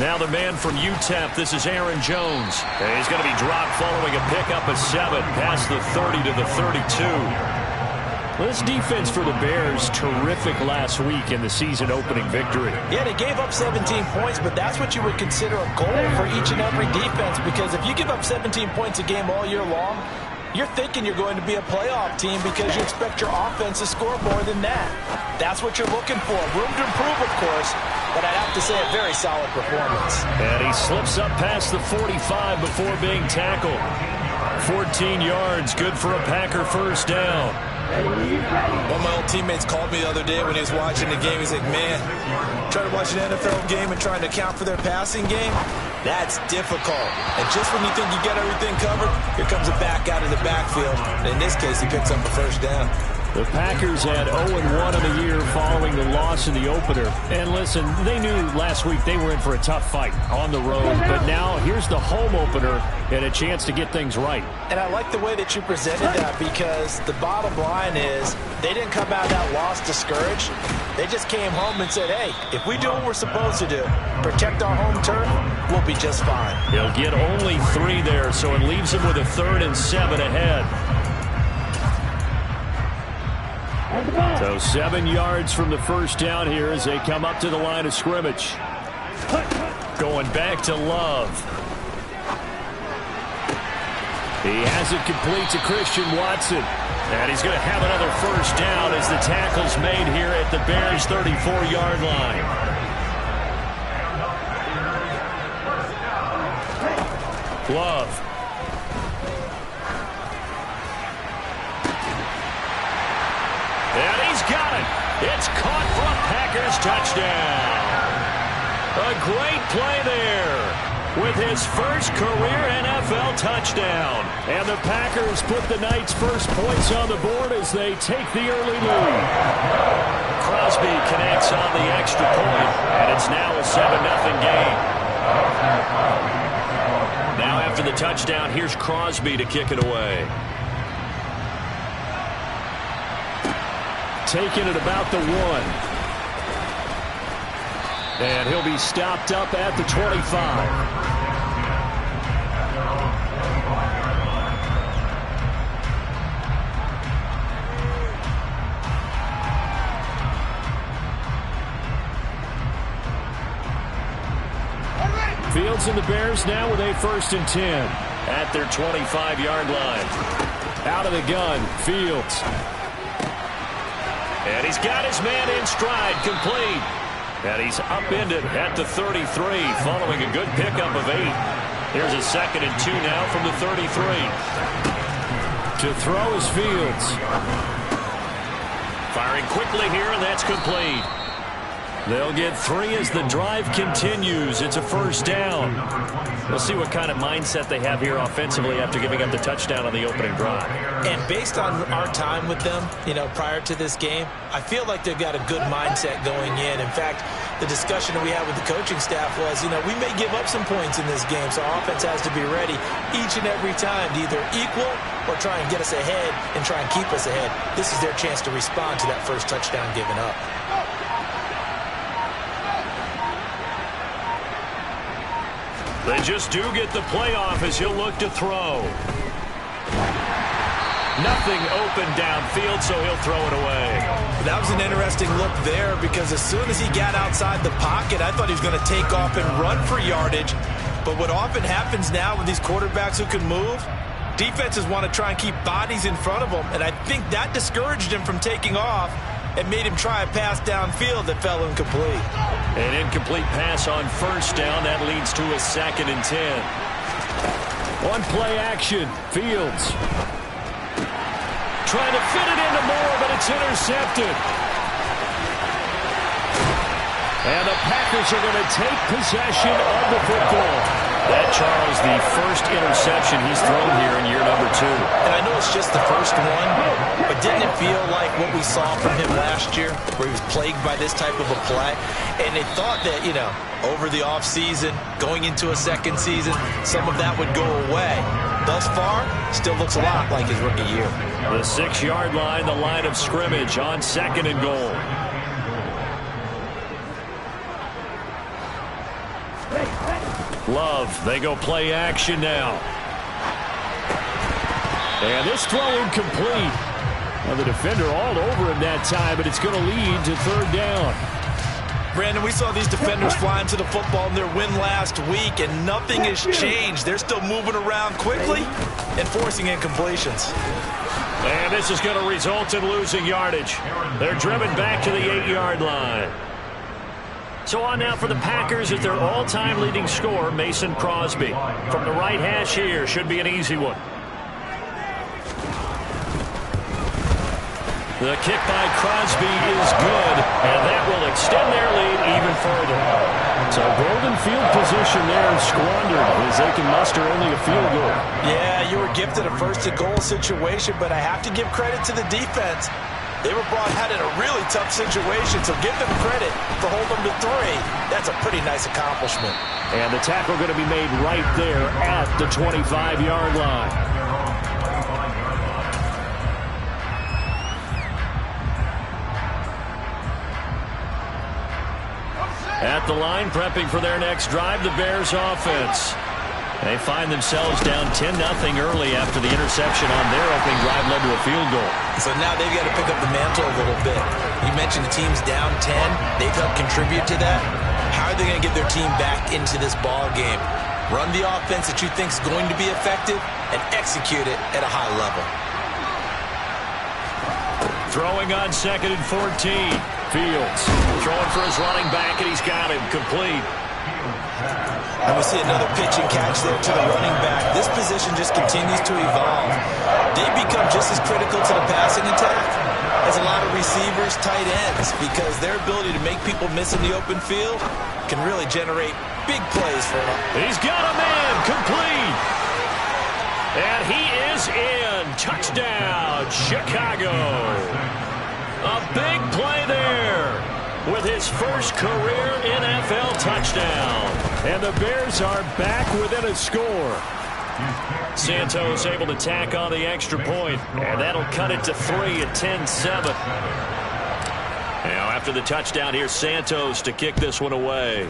Now the man from UTEP, this is Aaron Jones. And he's going to be dropped following a pickup of 7 past the 30 to the 32. Well, this defense for the Bears, terrific last week in the season-opening victory. Yeah, they gave up 17 points, but that's what you would consider a goal for each and every defense, because if you give up 17 points a game all year long, you're thinking you're going to be a playoff team because you expect your offense to score more than that. That's what you're looking for. Room to improve, of course, but I'd have to say a very solid performance. And he slips up past the 45 before being tackled. 14 yards, good for a Packer first down. One of my old teammates called me the other day when he was watching the game. He's like, man, trying to watch an NFL game and trying to account for their passing game, that's difficult. And just when you think you get everything covered, here comes a back out of the backfield. And in this case, he picks up a first down. The Packers had 0-1 in the year following the loss in the opener. And listen, they knew last week they were in for a tough fight on the road. But now here's the home opener and a chance to get things right. And I like the way that you presented that, because the bottom line is they didn't come out of that loss discouraged. They just came home and said, hey, if we do what we're supposed to do, protect our home turf, we'll be just fine. He'll get only 3 there, so it leaves him with a 3rd and 7 ahead. So 7 yards from the first down here as they come up to the line of scrimmage. Going back to Love. He has it complete to Christian Watson. And he's going to have another first down as the tackle's made here at the Bears' 34-yard line. Love. And he's got it. It's caught for a Packers touchdown. A great play there with his first career NFL touchdown. And the Packers put the Knights' first points on the board as they take the early lead. Crosby connects on the extra point, and it's now a 7-0 game. Now after the touchdown, here's Crosby to kick it away. Taking it about the 1. And he'll be stopped up at the 25. Fields and the Bears now with a 1st and 10 at their 25-yard line. Out of the gun, Fields. And he's got his man in stride, complete. And he's upended at the 33 following a good pickup of 8. Here's a 2nd and 2 now from the 33. To throw is Fields. Firing quickly here, and that's complete. They'll get 3 as the drive continues. It's a first down. We'll see what kind of mindset they have here offensively after giving up the touchdown on the opening drive. And based on our time with them, prior to this game, I feel like they've got a good mindset going in. In fact, the discussion that we had with the coaching staff was, we may give up some points in this game, so our offense has to be ready each and every time to either equal or try and get us ahead and try and keep us ahead. This is their chance to respond to that first touchdown given up. They just do get the playoff as he'll look to throw. Nothing open downfield, so he'll throw it away. That was an interesting look there, because as soon as he got outside the pocket, I thought he was going to take off and run for yardage. But what often happens now with these quarterbacks who can move, defenses want to try and keep bodies in front of them, and I think that discouraged him from taking off and made him try a pass downfield that fell incomplete. An incomplete pass on first down. That leads to a 2nd and 10. One play action. Fields trying to fit it into Moore, but it's intercepted. And the Packers are going to take possession of the football. That, Charles, the first interception he's thrown here in year number 2. And I know it's just the first one, but didn't it feel like what we saw from him last year, where he was plagued by this type of a play? And they thought that, over the offseason, going into a second season, some of that would go away. Thus far, still looks a lot like his rookie year. The 6-yard line, the line of scrimmage on 2nd and goal. Love, they go play action now. And this throw incomplete. Well, the defender all over him that time, but it's going to lead to third down. Brandon, we saw these defenders flying to the football in their win last week, and nothing has changed. They're still moving around quickly and forcing incompletions. And this is going to result in losing yardage. They're driven back to the 8-yard line. So on now for the Packers at their all-time leading scorer, Mason Crosby. From the right hash here, should be an easy one. The kick by Crosby is good, and that will extend their lead even further. So golden field position there squandered as they can muster only a field goal. Yeah, you were gifted a first-and-goal situation, but I have to give credit to the defense. They were brought out in a really tough situation, so give them credit for holding them to 3. That's a pretty nice accomplishment. And the tackle going to be made right there at the 25-yard line. At the line, prepping for their next drive, the Bears offense. They find themselves down 10-0 early after the interception on their opening drive led to a field goal. So now they've got to pick up the mantle a little bit. You mentioned the team's down 10. They've helped contribute to that. How are they going to get their team back into this ball game? Run the offense that you think is going to be effective and execute it at a high level. Throwing on 2nd and 14. Fields throwing for his running back, and he's got him complete. And we see another pitch and catch there to the running back. This position just continues to evolve. They become just as critical to the passing attack as a lot of receivers, tight ends, because their ability to make people miss in the open field can really generate big plays for them. He's got a man complete. And he is in. Touchdown, Chicago. A big play there with his first career NFL touchdown. And the Bears are back within a score. Santos able to tack on the extra point, and that'll cut it to 3 at 10-7. Now after the touchdown, here's Santos to kick this one away.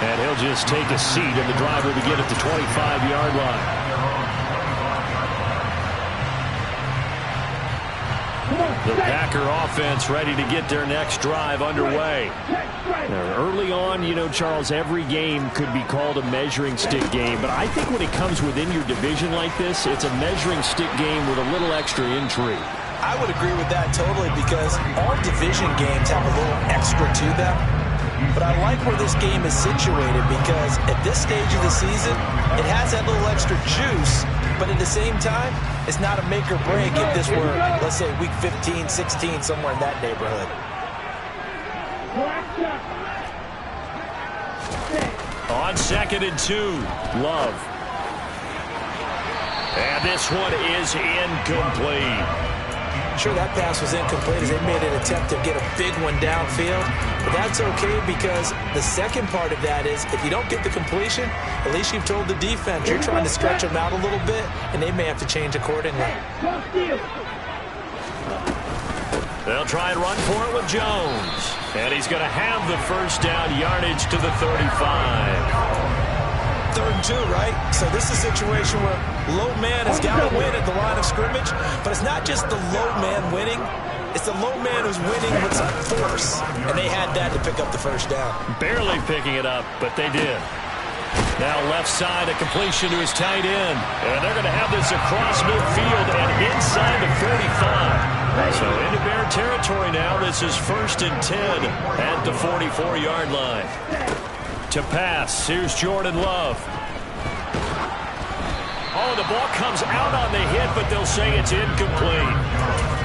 And he'll just take a seat, and the drive will begin at the 25-yard line. The Packer offense ready to get their next drive underway. Now, early on, you know, Charles, every game could be called a measuring stick game, but I think when it comes within your division like this, it's a measuring stick game with a little extra intrigue. I would agree with that totally, because all division games have a little extra to them. But I like where this game is situated, because at this stage of the season, it has that little extra juice. But at the same time, it's not a make or break if this were, let's say, week 15, 16, somewhere in that neighborhood. On 2nd and 2, Love. And this one is incomplete. Sure, that pass was incomplete as they made an attempt to get a big one downfield. But that's okay, because the second part of that is if you don't get the completion, at least you've told the defense you're trying to stretch them out a little bit, and they may have to change accordingly. They'll try and run for it with Jones. And he's going to have the first down, yardage to the 35. 3rd and 2, right? So this is a situation where low man has got to win at the line of scrimmage, but it's not just the low man winning. It's the low man who's winning with some force, and they had that to pick up the first down. Barely picking it up, but they did. Now left side, a completion to his tight end. And they're going to have this across midfield and inside the 45. So into Bear territory now. This is 1st and 10 at the 44-yard line. To pass, here's Jordan Love. Oh, the ball comes out on the hit, but they'll say it's incomplete.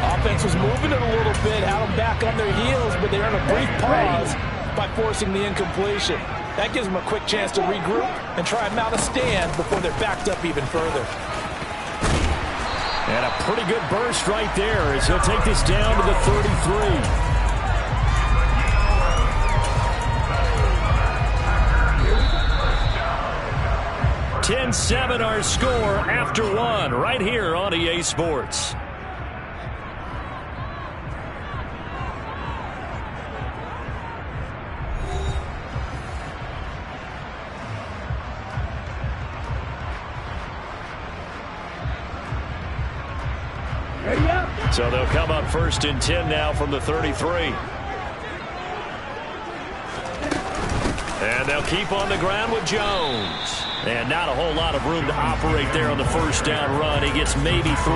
Offense was moving it a little bit, had them back on their heels, but they're in a brief pause by forcing the incompletion. That gives them a quick chance to regroup and try and mount a stand before they're backed up even further. And a pretty good burst right there as he'll take this down to the 33. 10-7 our score after one right here on EA Sports. So they'll come up 1st and 10 now from the 33. And they'll keep on the ground with Jones. And not a whole lot of room to operate there on the 1st down run. He gets maybe 3.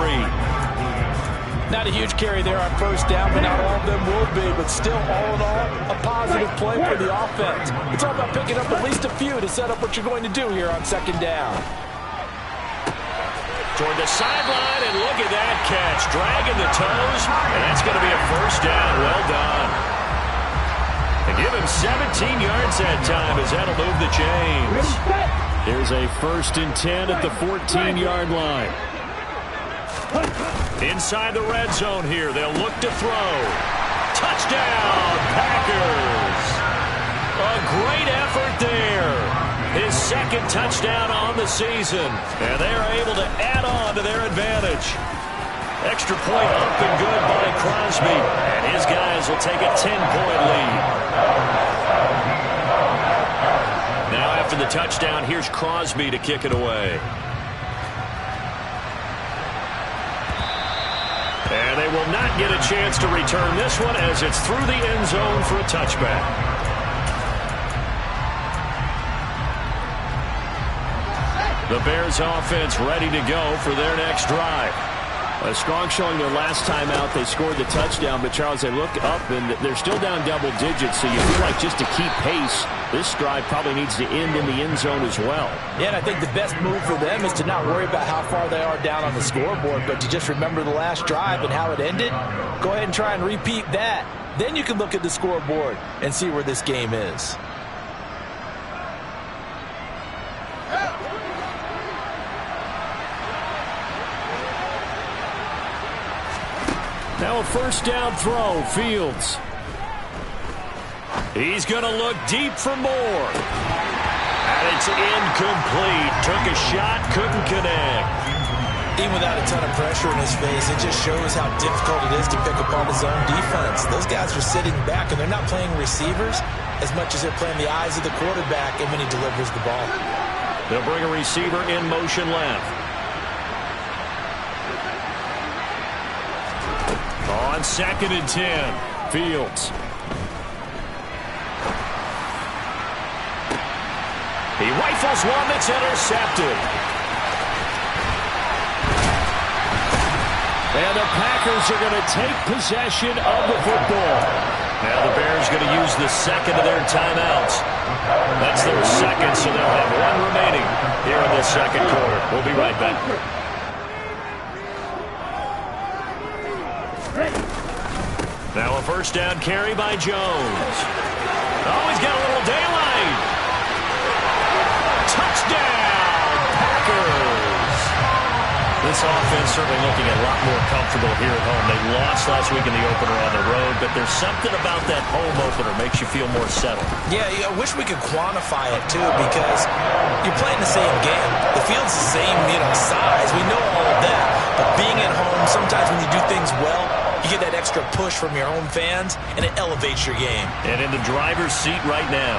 Not a huge carry there on 1st down, but not all of them will be. But still, all in all, a positive play for the offense. It's all about picking up at least a few to set up what you're going to do here on 2nd down. Toward the sideline, and look at that catch. Dragging the toes, and that's going to be a 1st down. Well done. They give him 17 yards that time as that'll move the chains. Here's a 1st and 10 at the 14-yard line. Inside the red zone here. They'll look to throw. Touchdown, Packers. A great effort there. His 2nd touchdown on the season. And they are able to add on to their advantage. Extra point up and good by Crosby. And his guys will take a 10-point lead. Now after the touchdown, here's Crosby to kick it away. And they will not get a chance to return this one as it's through the end zone for a touchback. The Bears offense ready to go for their next drive. A strong showing their last time out. They scored the touchdown, but Charles, they look up and they're still down double digits, so you feel like just to keep pace, this drive probably needs to end in the end zone as well. Yeah, and I think the best move for them is to not worry about how far they are down on the scoreboard, but to just remember the last drive and how it ended. Go ahead and try and repeat that. Then you can look at the scoreboard and see where this game is. Now a 1st down throw, Fields. He's going to look deep for more. And it's incomplete. Took a shot, couldn't connect. Even without a ton of pressure in his face, it just shows how difficult it is to pick apart his own defense. Those guys are sitting back, and they're not playing receivers as much as they're playing the eyes of the quarterback and when he delivers the ball. They'll bring a receiver in motion left. On 2nd and 10, Fields. He rifles one that's intercepted. And the Packers are going to take possession of the football. Now the Bears going to use the 2nd of their timeouts. That's their 2nd, so they'll have one remaining here in this 2nd quarter. We'll be right back. Now a 1st down carry by Jones. Oh, he's got a little daylight. Touchdown, Packers. This offense certainly looking a lot more comfortable here at home. They lost last week in the opener on the road, but there's something about that home opener makes you feel more settled. Yeah, I wish we could quantify it, too, because you're playing the same game. The field's the same, size. We know all of that. But being at home, sometimes when you do things well, you get that extra push from your home fans, and it elevates your game. And in the driver's seat right now.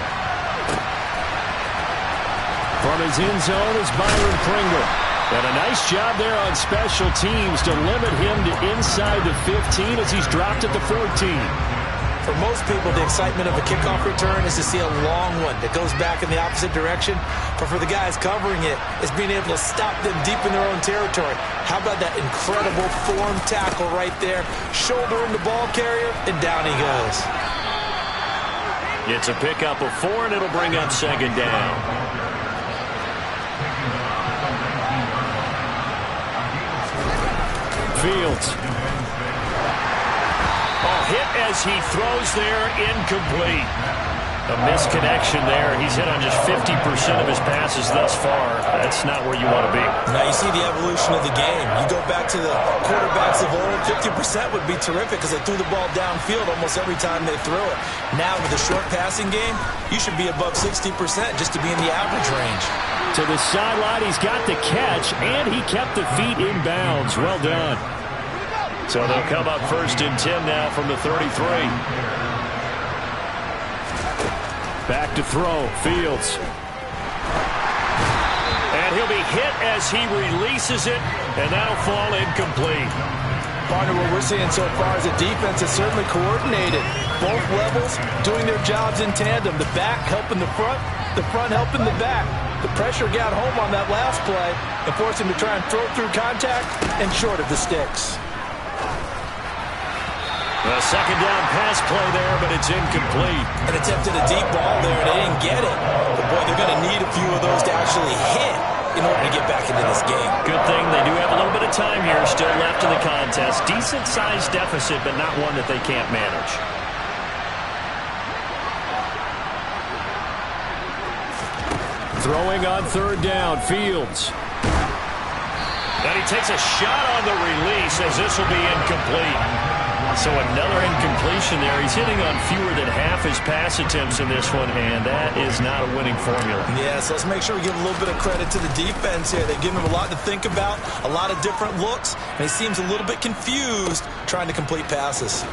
From his end zone is Byron Pringle. And a nice job there on special teams to limit him to inside the 15 as he's dropped at the 14. For most people, the excitement of a kickoff return is to see a long one that goes back in the opposite direction. But for the guys covering it, it's being able to stop them deep in their own territory. How about that incredible form tackle right there? Shoulder in the ball carrier, and down he goes. It's a pickup of 4, and it'll bring up 2nd down. Fields. Hit as he throws there, incomplete. A misconnection there. He's hit on just 50% of his passes thus far. That's not where you want to be. Now you see the evolution of the game. You go back to the quarterbacks of old, 50% would be terrific because they threw the ball downfield almost every time they threw it. Now with the short passing game, you should be above 60% just to be in the average range. To the sideline, he's got the catch, and he kept the feet in bounds. Well done. So they'll come up 1st and 10 now from the 33. Back to throw, Fields. And he'll be hit as he releases it, and that'll fall incomplete. Partner, what we're seeing so far is the defense is certainly coordinated. Both levels doing their jobs in tandem. The back helping the front helping the back. The pressure got home on that last play and forced him to try and throw through contact and short of the sticks. A second down pass play there, but it's incomplete. And attempted a deep ball there, and they didn't get it. But, boy, they're going to need a few of those to actually hit in order to get back into this game. Good thing they do have a little bit of time here still left in the contest. Decent-sized deficit, but not one that they can't manage. Throwing on third down, Fields. And he takes a shot on the release as this will be incomplete. So another incompletion there. He's hitting on fewer than half his pass attempts in this one, and that is not a winning formula. Yeah, so let's make sure we give a little bit of credit to the defense here. They've given him a lot to think about, a lot of different looks, and he seems a little bit confused trying to complete passes.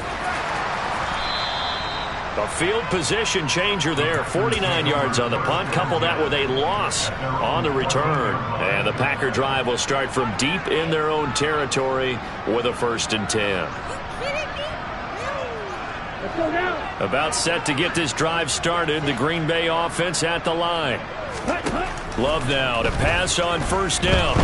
A field position changer there. 49 yards on the punt. Couple that with a loss on the return. And the Packer drive will start from deep in their own territory with a 1st and 10. About set to get this drive started. The Green Bay offense at the line. Love now to pass on 1st down.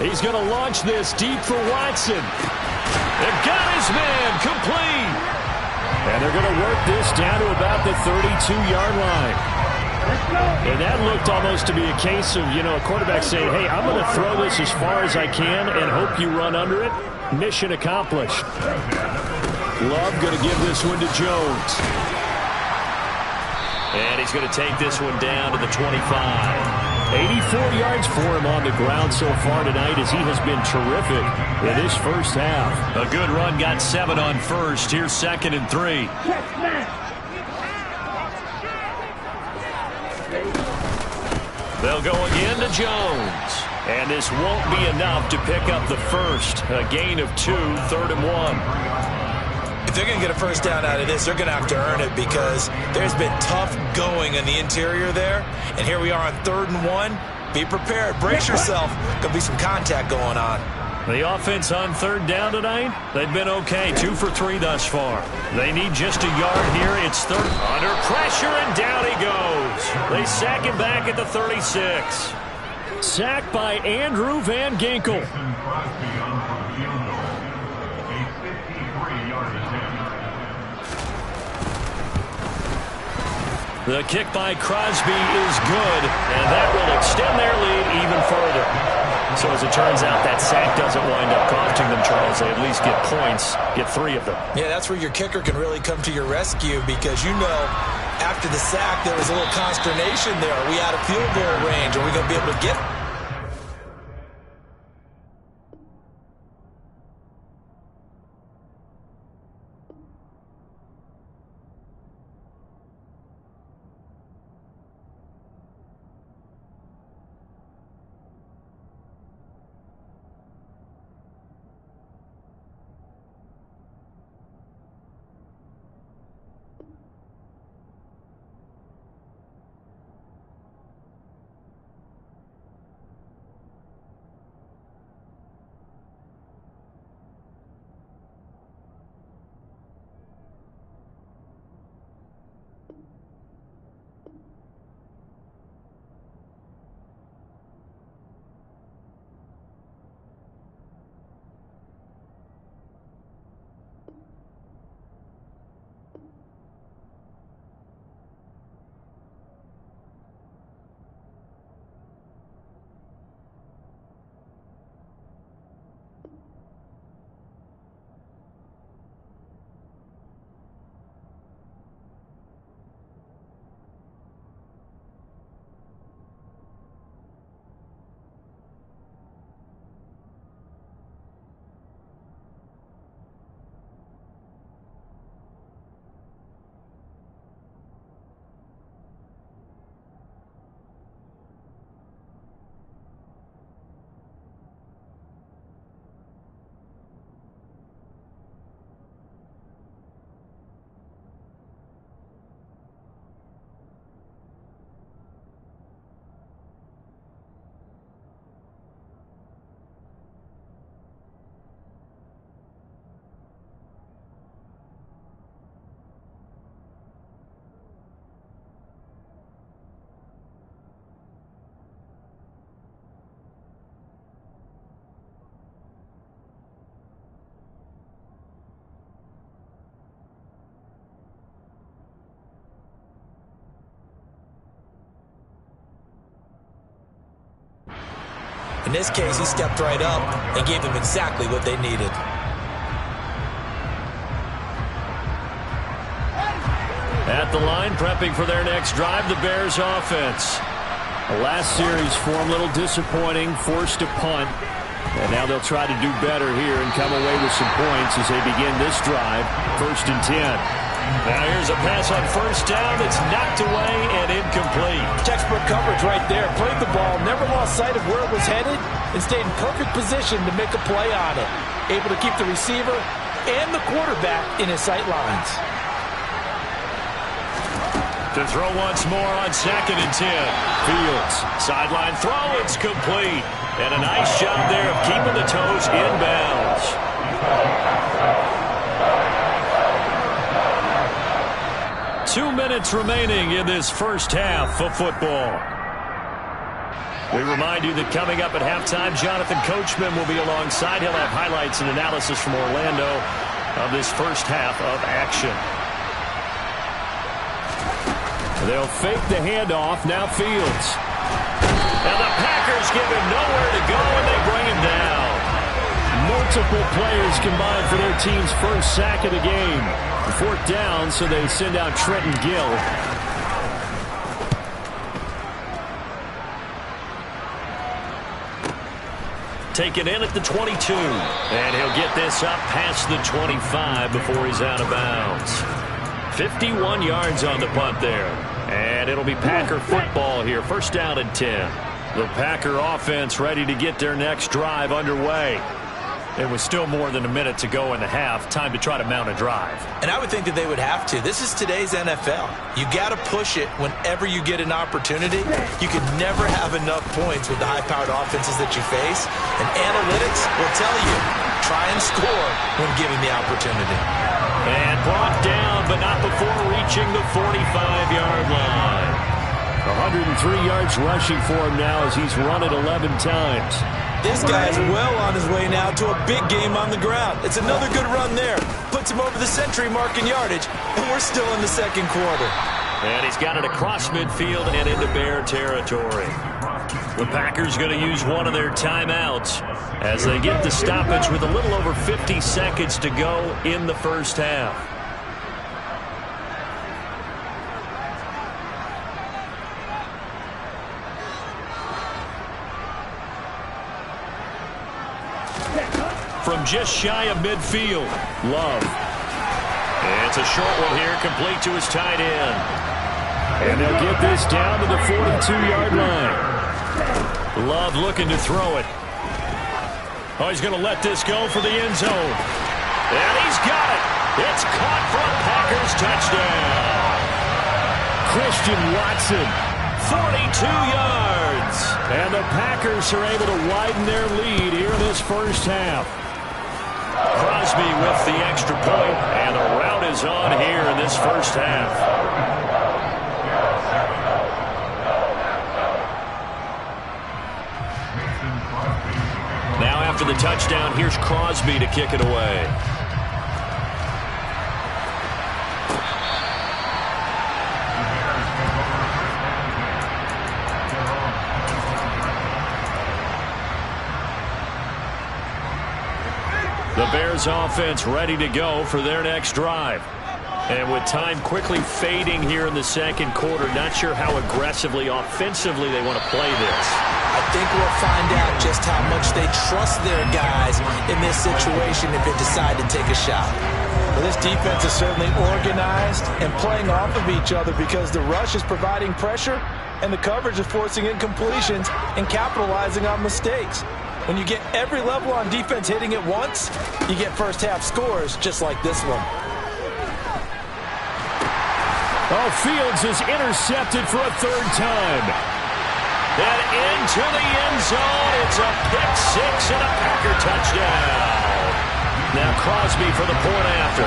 He's going to launch this deep for Watson. They've got his man complete. And they're going to work this down to about the 32-yard line. And that looked almost to be a case of, a quarterback saying, hey, I'm going to throw this as far as I can and hope you run under it. Mission accomplished. Love going to give this one to Jones. And he's going to take this one down to the 25. 84 yards for him on the ground so far tonight as he has been terrific in this first half. A good run, got 7 on 1st. Here's 2nd and 3. They'll go again to Jones. And this won't be enough to pick up the 1st. A gain of 2, 3rd and 1. If they're going to get a 1st down out of this, they're going to have to earn it because there's been tough going in the interior there. And here we are on 3rd and 1. Be prepared. Brace yourself. Going to be some contact going on. The offense on 3rd down tonight, they've been okay. 2 for 3 thus far. They need just a yard here. It's 3rd. Under pressure, and down he goes. They sack him back at the 36. Sacked by Andrew Van Ginkel. The kick by Crosby is good, and that will extend their lead even further. So as it turns out, that sack doesn't wind up costing them, Charles. They at least get points, get 3 of them. Yeah, that's where your kicker can really come to your rescue because after the sack, there was a little consternation there. Are we out of field goal range? Are we going to be able to get In this case, he stepped right up and gave them exactly what they needed. At the line, prepping for their next drive, the Bears offense. The last series for them, a little disappointing, forced to punt. And now they'll try to do better here and come away with some points as they begin this drive, 1st and 10. Now here's a pass on 1st down. It's knocked away and incomplete. Textbook coverage right there. Played the ball, never lost sight of where it was headed, and stayed in perfect position to make a play on it. Able to keep the receiver and the quarterback in his sight lines. To throw once more on 2nd and 10. Fields, sideline throw, it's complete. And a nice job there of keeping the toes inbounds. Two minutes remaining in this first half of football. We remind you that coming up at halftime, Jonathan Coachman will be alongside. He'll have highlights and analysis from Orlando of this first half of action. They'll fake the handoff. Now Fields. And the Packers give him nowhere to go, and they bring him down. Multiple players combined for their team's first sack of the game. 4th down, so they send out Trenton Gill. Taken in at the 22. And he'll get this up past the 25 before he's out of bounds. 51 yards on the punt there. And it'll be Packer football here. 1st down and 10. The Packer offense ready to get their next drive underway. It was still more than a minute to go in the half. Time to try to mount a drive. And I would think that they would have to. This is today's NFL. You got to push it whenever you get an opportunity. You can never have enough points with the high-powered offenses that you face. And analytics will tell you, try and score when given the opportunity. And brought down, but not before reaching the 45-yard line. 103 yards rushing for him now as he's run it 11 times. This guy's well on his way now to a big game on the ground. It's another good run there. Puts him over the century mark in yardage, and we're still in the 2nd quarter. And he's got it across midfield and into Bear territory. The Packers going to use one of their timeouts as they get the stoppage with a little over 50 seconds to go in the first half. From just shy of midfield, Love. It's a short one here, complete to his tight end. And they'll get this down to the 42-yard line. Love looking to throw it. Oh, he's going to let this go for the end zone. And he's got it. It's caught for a Packers touchdown. Christian Watson, 42 yards. And the Packers are able to widen their lead here in this first half. Crosby with the extra point, and the route is on here in this first half. Now after the touchdown, here's Crosby to kick it away. The Bears offense ready to go for their next drive. And with time quickly fading here in the 2nd quarter, not sure how aggressively, offensively they want to play this. I think we'll find out just how much they trust their guys in this situation if they decide to take a shot. Well, this defense is certainly organized and playing off of each other because the rush is providing pressure and the coverage is forcing incompletions and capitalizing on mistakes. When you get every level on defense hitting at once, you get first half scores just like this one. Oh, Fields is intercepted for a 3rd time. And into the end zone. It's a pick 6 and a Packer touchdown. Now Crosby for the point after.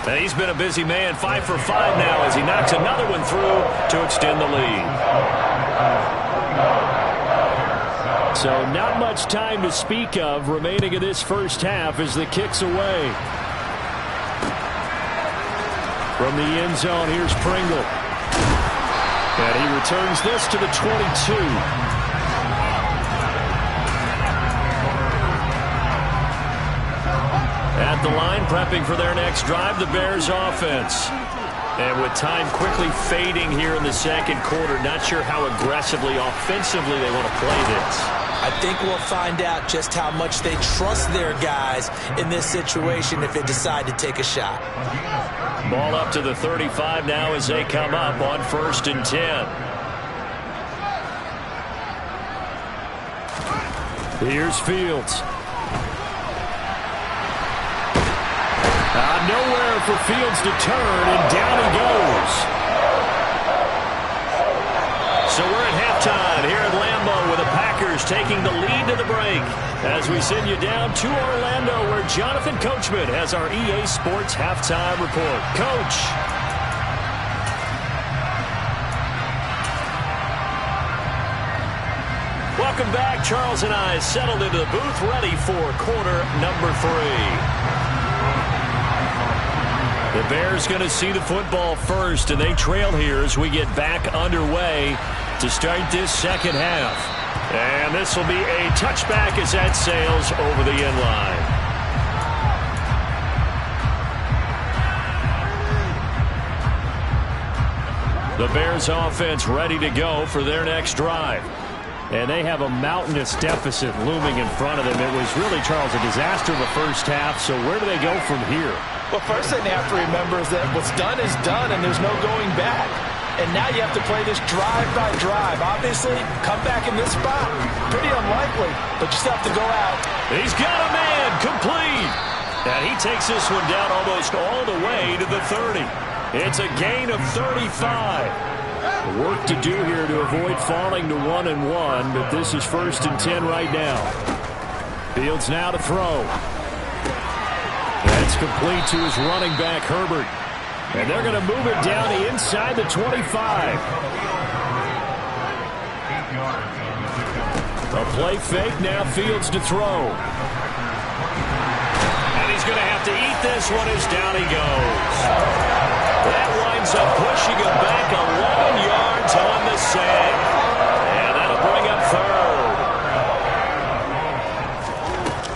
And he's been a busy man, 5 for 5 now as he knocks another one through to extend the lead. So not much time to speak of remaining in this first half as the kick's away. From the end zone, here's Pringle. And he returns this to the 22. At the line, prepping for their next drive, the Bears offense. And with time quickly fading here in the second quarter, not sure how aggressively, offensively they want to play this. I think we'll find out just how much they trust their guys in this situation if they decide to take a shot. Ball up to the 35 now as they come up on 1st and 10. Here's Fields. Nowhere for Fields to turn, and down he goes. So we're at halftime here at Lambeau with the Packers taking the lead to the break as we send you down to Orlando where Jonathan Coachman has our EA Sports halftime report. Coach. Welcome back. Charles and I settled into the booth ready for quarter number 3. The Bears going to see the football first, and they trail here as we get back underway to start this second half. And this will be a touchback as that sails over the end line. The Bears offense ready to go for their next drive. And they have a mountainous deficit looming in front of them. It was really, Charles, a disaster of a first half. So where do they go from here? Well, first thing they have to remember is that what's done is done, and there's no going back. And now you have to play this drive by drive. Obviously, come back in this spot, pretty unlikely, but you still have to go out. He's got a man, complete. And he takes this one down almost all the way to the 30. It's a gain of 35. Work to do here to avoid falling to 1-1, but this is 1st and 10 right now. Fields now to throw. That's complete to his running back, Herbert. And they're going to move it down to inside the 25. A play fake, now Fields to throw. And he's going to have to eat this one as down he goes. That winds up pushing him back 11 yards on the sack. And that'll bring up 3rd.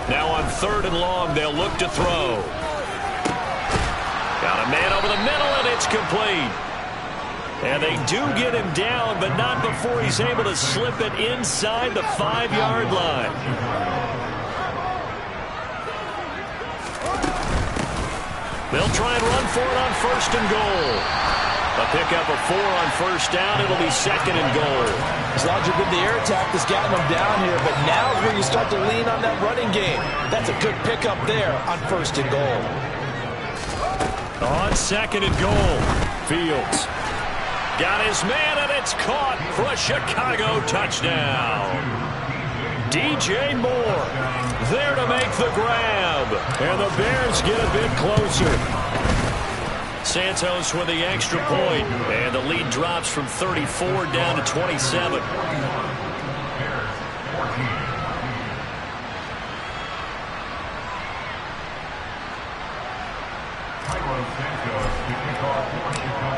Now on 3rd and long, they'll look to throw. Got a man over the middle, and it's complete. And they do get him down, but not before he's able to slip it inside the 5-yard line. They'll try and run for it on 1st and goal. A pickup of 4 on 1st down. It'll be 2nd and goal. As long as you're good, the air attack has gotten them down here, but now is where you start to lean on that running game. That's a good pickup there on 1st and goal. On 2nd and goal, Fields got his man, and it's caught for a Chicago touchdown. DJ Moore there to make the grab, and the Bears get a bit closer. Santos with the extra point, and the lead drops from 34 down to 27.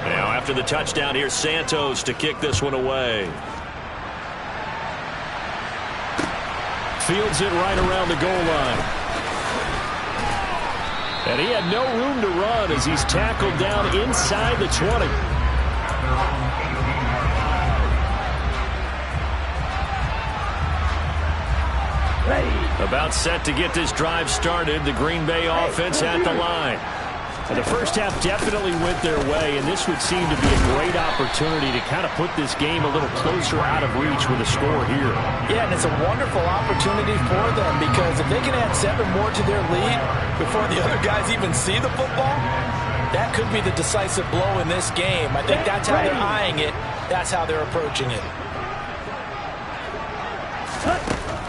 Now after the touchdown, here's Santos to kick this one away. Fields it right around the goal line. And he had no room to run as he's tackled down inside the 20. About set to get this drive started. The Green Bay offense at the line. And the first half definitely went their way, and this would seem to be a great opportunity to kind of put this game a little closer out of reach with a score here. Yeah, and it's a wonderful opportunity for them because if they can add 7 more to their lead before the other guys even see the football, that could be the decisive blow in this game. I think that's how they're eyeing it. That's how they're approaching it.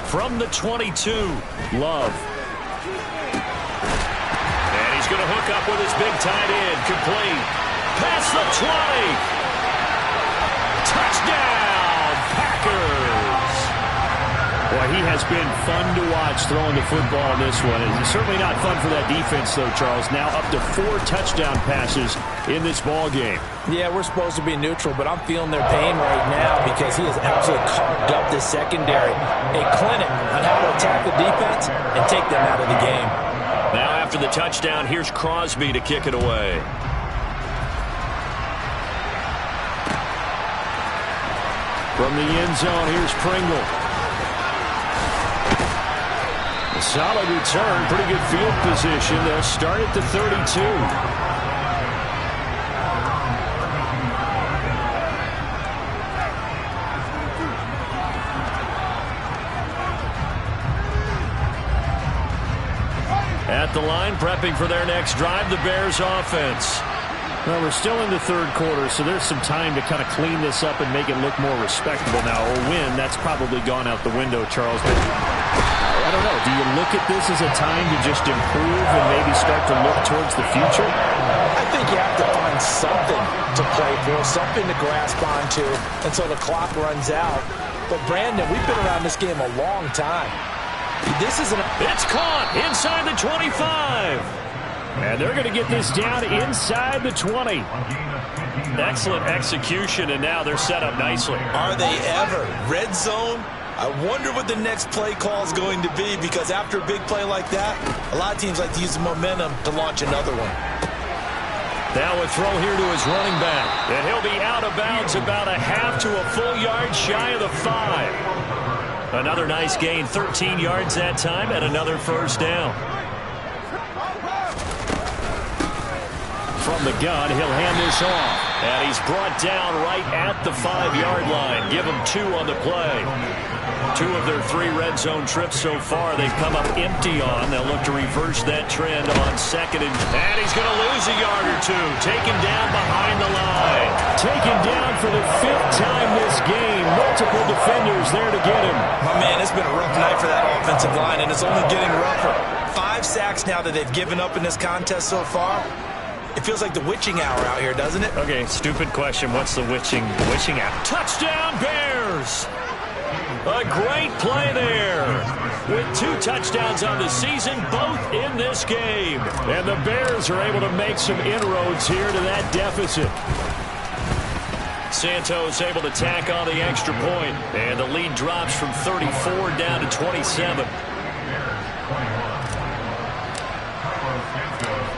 From the 22, Love. He's going to hook up with his big tight end. Complete. Past the 20. Touchdown, Packers. Boy, he has been fun to watch throwing the football in this one. It's certainly not fun for that defense, though, Charles. Now up to 4 touchdown passes in this ball game. Yeah, we're supposed to be neutral, but I'm feeling their pain right now because he has absolutely carved up this secondary. A clinic on how to attack the defense and take them out of the game. Now after the touchdown, here's Crosby to kick it away. From the end zone, here's Pringle. A solid return, pretty good field position. They'll start at the 32. At the line, prepping for their next drive, the Bears offense. Well, we're still in the third quarter, so there's some time to kind of clean this up and make it look more respectable now. Or win, that's probably gone out the window, Charles. But I don't know. Do you look at this as a time to just improve and maybe start to look towards the future? I think you have to find something to play for, something to grasp onto until the clock runs out. But, Brandon, we've been around this game a long time. This isn't. It's caught inside the 25. And they're going to get this down inside the 20. Excellent execution, and now they're set up nicely. Are they ever? Red zone? I wonder what the next play call is going to be, because after a big play like that, a lot of teams like to use the momentum to launch another one. Now a throw here to his running back. And he'll be out of bounds about a half to a full yard shy of the 5. Another nice gain, 13 yards that time, and another first down. From the gun, he'll hand this off. And he's brought down right at the 5-yard line. Give him 2 on the play. 2 of their 3 red zone trips so far they've come up empty on. They'll look to reverse that trend on second. And he's going to lose a yard or 2. Taken down behind the line. Taken down for the 5th time this game. Multiple defenders there to get him. My man, it's been a rough night for that offensive line, and it's only getting rougher. 5 sacks now that they've given up in this contest so far. It feels like the witching hour out here, doesn't it? Okay, stupid question. What's the witching hour? Touchdown, Bears! A great play there. With 2 touchdowns on the season, both in this game. And the Bears are able to make some inroads here to that deficit. Santos able to tack on the extra point. And the lead drops from 34 down to 27.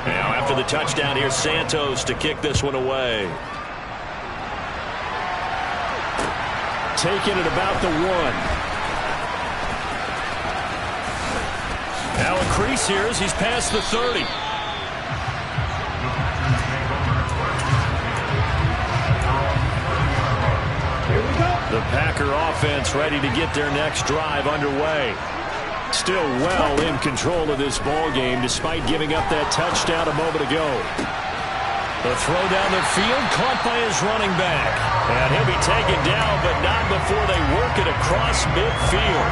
Now after the touchdown, here's Santos to kick this one away. Taken at about the 1. Now a crease here as he's past the 30. Here we go. The Packer offense ready to get their next drive underway. Still well in control of this ball game despite giving up that touchdown a moment ago. The throw down the field caught by his running back. And he'll be taken down, but not before they work it across midfield.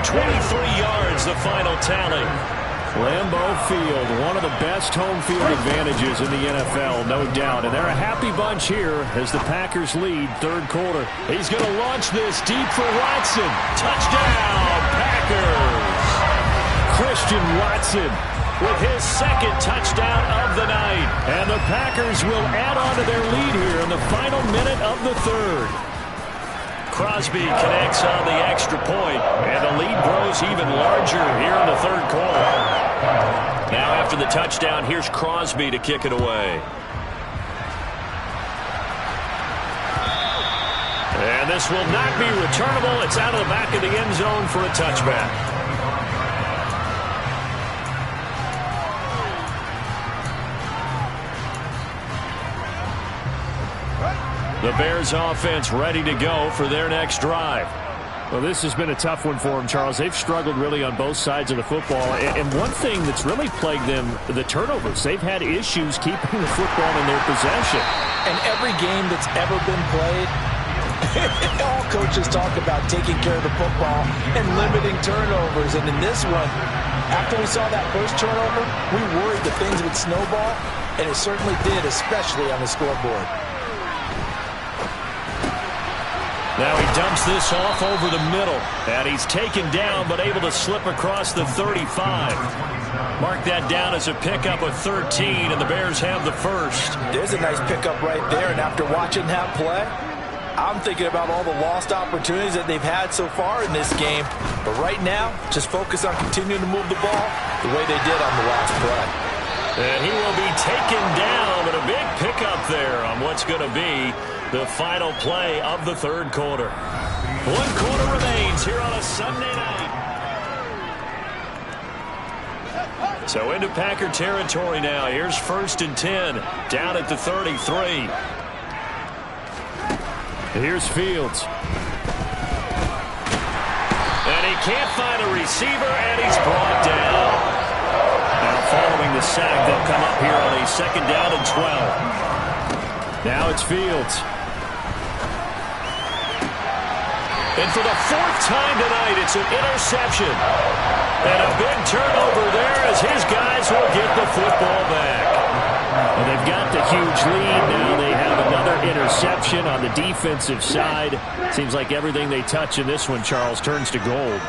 23 yards, the final tally. Lambeau Field, one of the best home field advantages in the NFL, no doubt. And they're a happy bunch here as the Packers lead third quarter. He's going to launch this deep for Watson. Touchdown, Packers! Christian Watson with his 2nd touchdown of the night. And the Packers will add on to their lead here in the final minute of the third. Crosby connects on the extra point, and the lead grows even larger here in the third quarter. Now after the touchdown, here's Crosby to kick it away. And this will not be returnable. It's out of the back of the end zone for a touchback. The Bears offense ready to go for their next drive. Well, this has been a tough one for them, Charles. They've struggled really on both sides of the football. And one thing that's really plagued them, the turnovers. They've had issues keeping the football in their possession. And every game that's ever been played, all coaches talk about taking care of the football and limiting turnovers. And in this one, after we saw that first turnover, we worried that things would snowball, and it certainly did, especially on the scoreboard. Now he dumps this off over the middle. And he's taken down but able to slip across the 35. Mark that down as a pickup of 13, and the Bears have the first. There's a nice pickup right there, and after watching that play, I'm thinking about all the lost opportunities that they've had so far in this game. But right now, just focus on continuing to move the ball the way they did on the last play. And he will be taken down, but a big pickup there on what's going to be the final play of the third quarter. 1 quarter remains here on a Sunday night. So into Packer territory now. Here's 1st and 10, down at the 33. Here's Fields. And he can't find a receiver, and he's brought down. Now following the sack, they'll come up here on a 2nd down and 12. Now it's Fields. And for the 4th time tonight, it's an interception. And a big turnover there as his guys will get the football back. Well, they've got the huge lead. Now they have another interception on the defensive side. Seems like everything they touch in this one, Charles, turns to gold.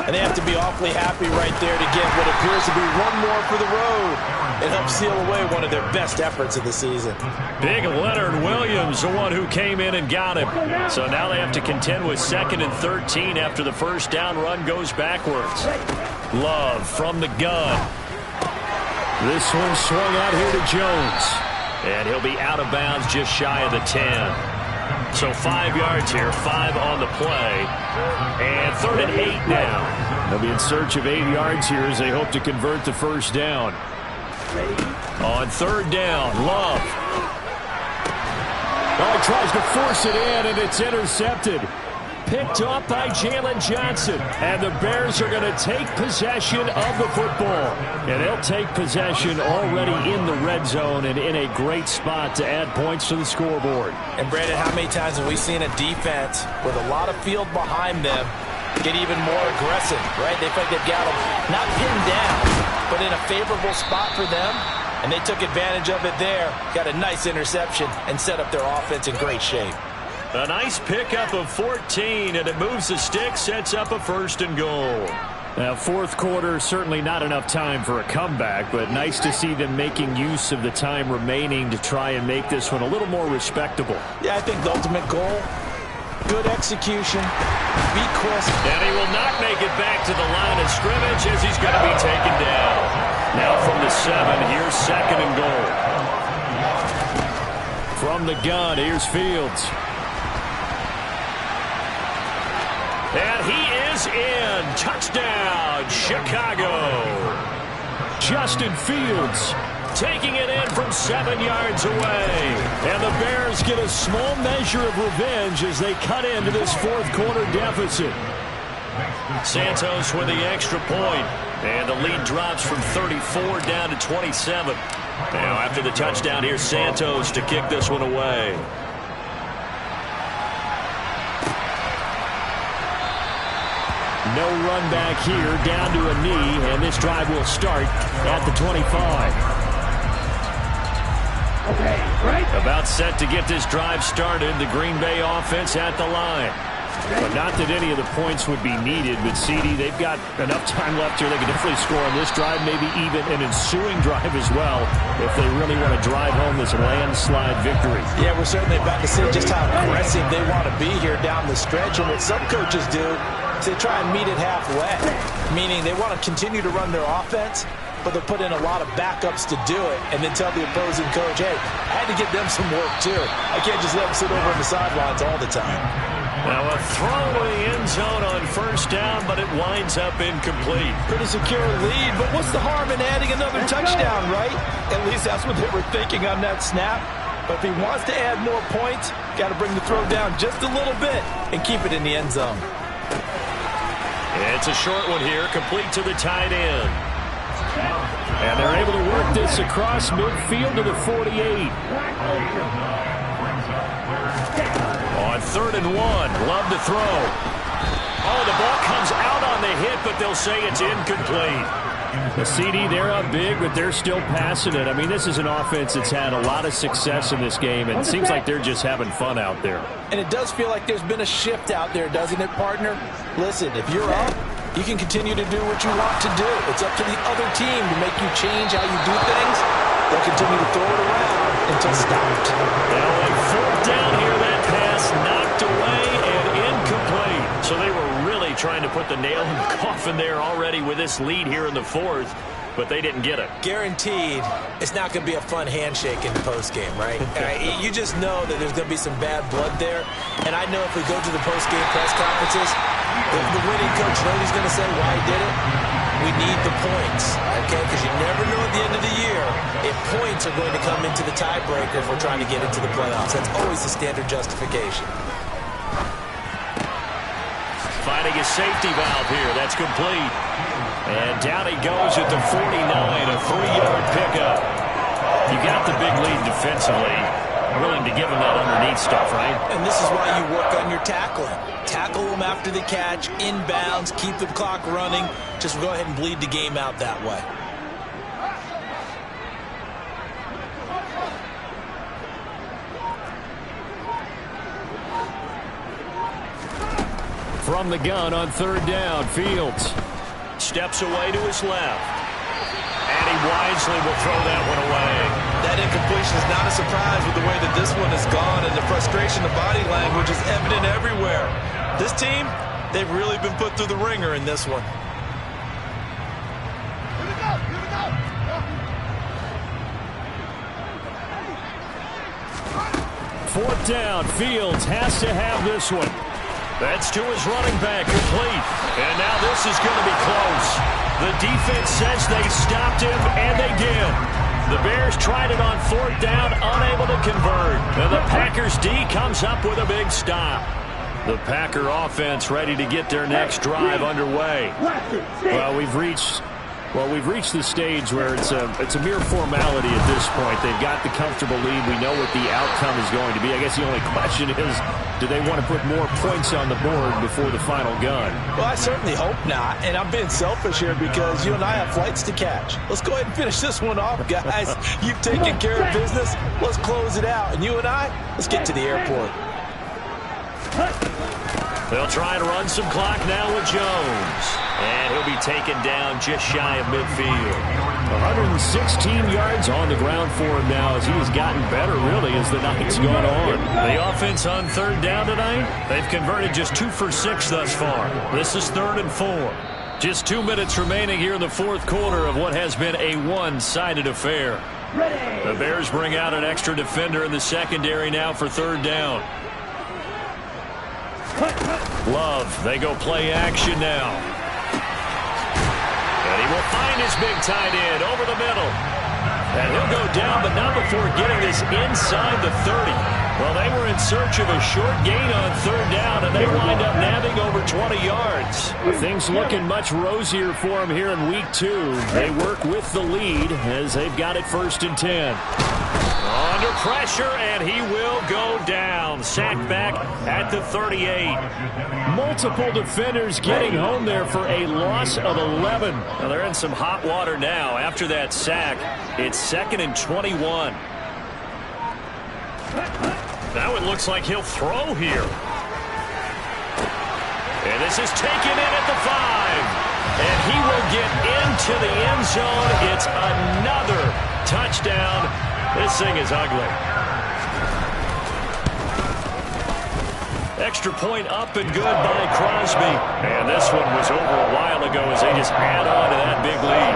And they have to be awfully happy right there to get what appears to be one more for the road. It helps seal away one of their best efforts of the season. Big Leonard Williams, the one who came in and got him. So now they have to contend with 2nd and 13 after the first down run goes backwards. Love from the gun. This one swung out here to Jones. And he'll be out of bounds just shy of the 10. So 5 yards here, 5 on the play. And 3rd and 8 now. They'll be in search of 8 yards here as they hope to convert the first down. On 3rd down, Love. Oh, he tries to force it in, and it's intercepted. Picked off by Jalen Johnson. And the Bears are going to take possession of the football. And they'll take possession already in the red zone and in a great spot to add points to the scoreboard. And, Brandon, how many times have we seen a defense with a lot of field behind them get even more aggressive, right? They feel like they've got them not pinned down, but in a favorable spot for them. And they took advantage of it there. Got a nice interception and set up their offense in great shape. A nice pickup of 14, and it moves the stick, sets up a 1st and goal. Now, 4th quarter, certainly not enough time for a comeback, but nice to see them making use of the time remaining to try and make this one a little more respectable. Yeah, I think the ultimate goal, good execution, be crisp. And he will not make it back to the line of scrimmage as he's going to be taken down. Now from the 7, here's 2nd and goal. From the gun, here's Fields. And he is in. Touchdown, Chicago. Justin Fields taking it in from 7 yards away. And the Bears get a small measure of revenge as they cut into this 4th quarter deficit. Santos with the extra point. And the lead drops from 34 down to 27. Now after the touchdown, here's Santos to kick this one away. No run back here, down to a knee, and this drive will start at the 25. Okay, right. About set to get this drive started, the Green Bay offense at the line. But not that any of the points would be needed, but CD, they've got enough time left here. They can definitely score on this drive, maybe even an ensuing drive as well, if they really want to drive home this landslide victory. Yeah, we're certainly about to see just how aggressive they want to be here down the stretch. And what some coaches do is they try and meet it halfway, meaning they want to continue to run their offense, but they'll put in a lot of backups to do it and then tell the opposing coach, hey, I had to get them some work too. I can't just let them sit over on the sidelines all the time. Now a throw in the end zone on 1st down, but it winds up incomplete. Pretty secure lead, but what's the harm in adding another touchdown, right? At least that's what they were thinking on that snap. But if he wants to add more points, got to bring the throw down just a little bit and keep it in the end zone. It's a short one here, complete to the tight end. And they're able to work this across midfield to the 48. On 3rd and 1, Love to throw. Oh, the ball comes out on the hit, but they'll say it's incomplete. The CD, they're up big, but they're still passing it. I mean, this is an offense that's had a lot of success in this game, and it seems like they're just having fun out there. And it does feel like there's been a shift out there, doesn't it, partner? Listen, if you're up, you can continue to do what you want to do. It's up to the other team to make you change how you do things. They'll continue to throw it around until stopped. Well, a fourth down here, that pass knocked away and incomplete. So they were really trying to put the nail in the coffin there already with this lead here in the fourth, but they didn't get it. Guaranteed, it's not going to be a fun handshake in the postgame, right? You just know that there's going to be some bad blood there. And I know if we go to the postgame press conferences, the winning coach knows he's going to say why he did it. We need the points, okay? Because you never know at the end of the year if points are going to come into the tiebreaker if we're trying to get into the playoffs. That's always the standard justification. Finding a safety valve here. That's complete. And down he goes at the 49, a 3-yard pickup. You got the big lead defensively. Willing to give him that underneath stuff, right? And this is why you work on your tackling. Tackle them after the catch, inbounds, keep the clock running. Just go ahead and bleed the game out that way. From the gun on third down, Fields steps away to his left. And he wisely will throw that one away. That incompletion is not a surprise with the way that this one has gone, and the frustration, the body language is evident everywhere. This team, they've really been put through the ringer in this one. Fourth down, Fields has to have this one. That's to his running back, complete. And now this is going to be close. The defense says they stopped him, and they did. The Bears tried it on fourth down, unable to convert. And the Packers D comes up with a big stop. The Packer offense ready to get their next drive underway. Well, we've reached the stage where it's a mere formality at this point. They've got the comfortable lead. We know what the outcome is going to be. I guess the only question is, do they want to put more points on the board before the final gun? Well, I certainly hope not. And I'm being selfish here because you and I have flights to catch. Let's go ahead and finish this one off, guys. You've taken care of business. Let's close it out. And you and I, let's get to the airport. They'll try to run some clock now with Jones. And he'll be taken down just shy of midfield. 116 yards on the ground for him now as he has gotten better, really, as the night's gone on. The offense on third down tonight, they've converted just 2 for 6 thus far. This is 3rd and 4. Just 2 minutes remaining here in the fourth quarter of what has been a one-sided affair. The Bears bring out an extra defender in the secondary now for third down. Love, they go play action now. And he will find his big tight end over the middle. And he'll go down, but not before getting this inside the 30. Well, they were in search of a short gain on third down, and they wind up nabbing over 20 yards. Things looking much rosier for him here in week 2. They work with the lead as they've got it 1st and 10. Under pressure, and he will go down. Sacked back at the 38. Multiple defenders getting home there for a loss of 11. Well, they're in some hot water now. After that sack, it's 2nd and 21. Now it looks like he'll throw here. And this is taken in at the 5. And he will get into the end zone. It's another touchdown. This thing is ugly. Extra point up and good by Crosby. And this one was over a while ago as they just add on to that big lead.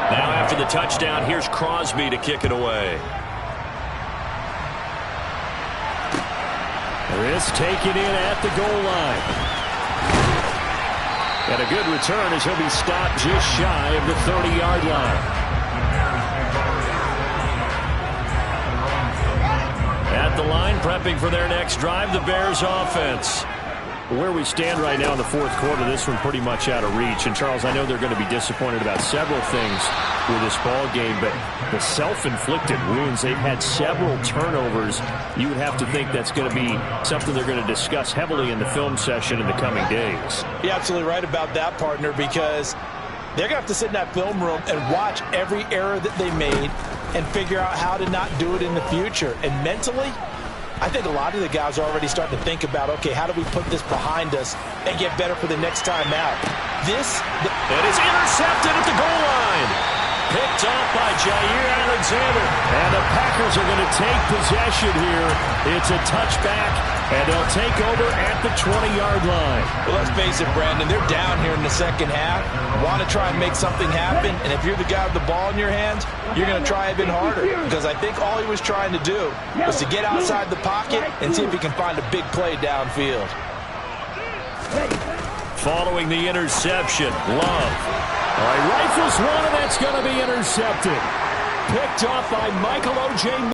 Now after the touchdown, here's Crosby to kick it away. This taken in at the goal line. And a good return as he'll be stopped just shy of the 30-yard line. At the line, prepping for their next drive, the Bears offense. Where we stand right now in the fourth quarter, this one pretty much out of reach. And, Charles, I know they're going to be disappointed about several things with this ball game, but the self-inflicted wounds, they've had several turnovers. You would have to think that's going to be something they're going to discuss heavily in the film session in the coming days. You're absolutely right about that, partner, because they're going to have to sit in that film room and watch every error that they made and figure out how to not do it in the future. And mentally, I think a lot of the guys are already starting to think about, okay, how do we put this behind us and get better for the next time out? It is intercepted at the goal line. Picked off by Jair Alexander. And the Packers are going to take possession here. It's a touchback, and they'll take over at the 20-yard line. Well, let's face it, Brandon, they're down here in the second half. Want to try and make something happen, and if you're the guy with the ball in your hands, you're going to try even harder, because I think all he was trying to do was to get outside the pocket and see if he can find a big play downfield. Following the interception, Love. All right, rifles one, and that's going to be intercepted. Picked off by Michael O.J.